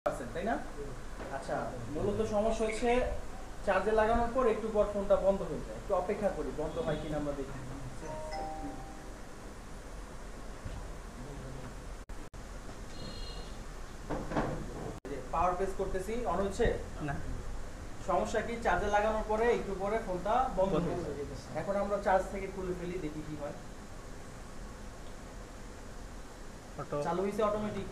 তাই না? আচ্ছা, মূলত সমস্যা হচ্ছে চার্জে লাগানোর পর একটু পর ফোনটা বন্ধ হয়ে যায়। একটু অপেক্ষা করি বন্ধ হয় কিনা আমরা দেখি। পাওয়ার প্রেস করতেছি, অন হচ্ছে না। সমস্যা কি, চার্জে লাগানোর পরে একটু পরে ফোনটা বন্ধ হয়ে যায়। এখন আমরা চার্জ থেকে খুলে ফেলি, দেখি কি হয়। চালু হয়েছে অটোমেটিক।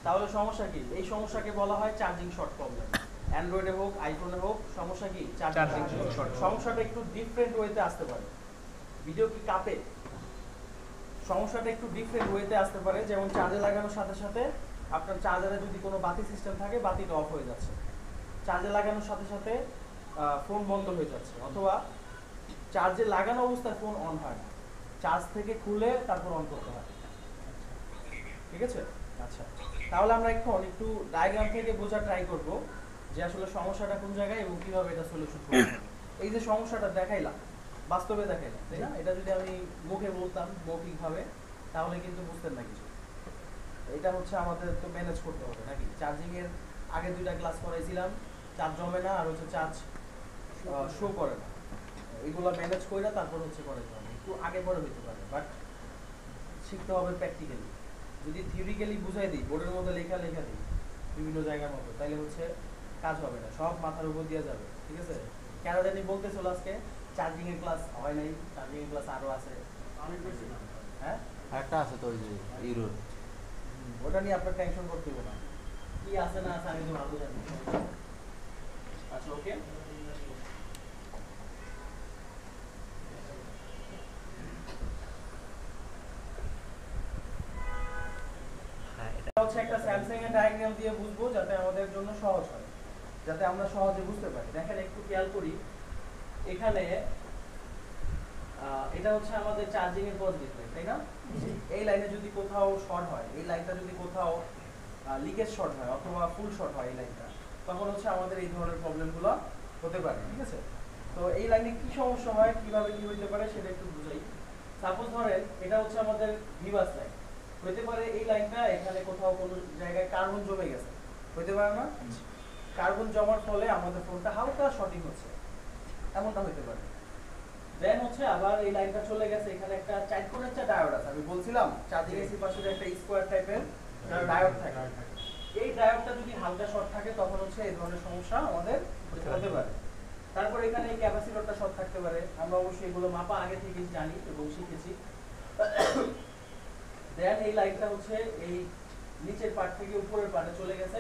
তাহলে সমস্যা কি? এই সমস্যাকে বলা হয় চার্জিং শর্ট প্রবলেম। অ্যান্ড্রয়েডে হোক আইফোনে হোক সমস্যা কি, চার্জিং শর্ট। সমস্যাটা একটু ডিফারেন্ট ওয়েতে আসতে পারে। ভিডিও কি কাঁপে? সমস্যাটা একটু ডিফারেন্ট ওয়েতে আসতে পারে। যেমন চার্জে লাগানোর সাথে সাথে আপনার চার্জারে যদি কোনো বাতি সিস্টেম থাকে, বাতিটা অফ হয়ে যাচ্ছে। চার্জে লাগানোর সাথে সাথে ফোন বন্ধ হয়ে যাচ্ছে, অথবা চার্জে লাগানো অবস্থায় ফোন অন হয় না, চার্জ থেকে খুলে তারপর অন করতে হয়। ঠিক আছে? আচ্ছা, তাহলে আমরা এখন একটু ডায়াগ্রাম থেকে বোঝা ট্রাই করব যে আসলে সমস্যাটা কোন জায়গায় এবং কিভাবে এটা সলিউশন করতে হবে। এই যে সমস্যাটা দেখাইলাম, বাস্তবে দেখাইলাম, তাই না? এটা যদি আমি মুখে বলতাম মৌখিকভাবে তাহলে কিন্তু বুঝতেন না কিছু। এটা হচ্ছে আমাদের তো ম্যানেজ করতে হবে নাকি? চার্জিং এর আগে দুইটা ক্লাস করাইছিলাম, চার্জ জমে না আর হচ্ছে চার্জ শো করে না। এগুলো ম্যানেজ করে তারপর হচ্ছে করাইতে হবে। একটু আগে পরে হইতে পারে, বাট শিখতে হবে প্র্যাকটিক্যালি। যদি থিওরিক্যালি বুঝাই দিই, বোর্ডের মধ্যে লেখা দিই বিভিন্ন জায়গার মতো, তাইলে হচ্ছে কাজ হবে না, সব মাথার উপর দিয়ে যাবে। ঠিক আছে? কেন জানি বলতেছিল আজকে চার্জিং এর ক্লাস হয় নাই, চার্জিং এর ক্লাস আরো আছে। হ্যাঁ, একটা আছে তো ওই যে ইউরোর। ওটা নিয়ে আপনার টেনশন করতে হবে না, কি আছে না আছে আমি তো ভালো জানি। আচ্ছা, ওকে। এটা হচ্ছে একটা স্যামসাং এর ডায়াগ্রাম দিয়ে বুঝবো যাতে আমাদের জন্য সহজ হয়, যাতে আমরা সহজে বুঝতে পারি। দেখেন একটু খেয়াল করি, এখানে এটা হচ্ছে আমাদের চার্জিং এর পজিটিভ লাইন, তাই না? এই লাইনে যদি কোথাও শর্ট হয়, এই লাইনটা যদি কোথাও লিকেজ শর্ট হয় অথবা ফুল শর্ট হয় এই লাইনটা, তখন হচ্ছে আমাদের এই ধরনের প্রবলেমগুলো হতে পারে। ঠিক আছে? তো এই লাইনে কি সমস্যা হয়, কিভাবে কি হতে পারে সেটা একটু বুঝাই। সাপোজ ধরেন এটা হচ্ছে আমাদের ভিবাস লাইন, হতে পারে এই লাইনটা এখানে কোথাও কোনো জায়গায় কার্বন জমে গেছে, হতে পারে না? কার্বন জমার ফলে আমাদের ফোনটা হালকা শর্টিং হচ্ছে, এমনটা হতে পারে। দেন হচ্ছে আবার এই লাইনটা চলে গেছে, এখানে একটা চারকোণ একটা ডায়োড আছে। আমি বলছিলাম চার্জিং এসি পাশে একটা স্কোয়ার টাইপের ডায়োড থাকে। এই ডায়োডটা যদি হালকা শর্ট থাকে তখন হচ্ছে এই ধরনের সমস্যা আমাদের হতে পারে। তারপর এখানে এই ক্যাপাসিটরটা শর্ট থাকতে পারে। আমরা অবশ্যই এগুলো মাপা আগে থেকেই জানি এবং শিখেছি। দেন এই লাইনটা হচ্ছে এই নিচের পার্ট থেকে উপরের পার্টে চলে গেছে,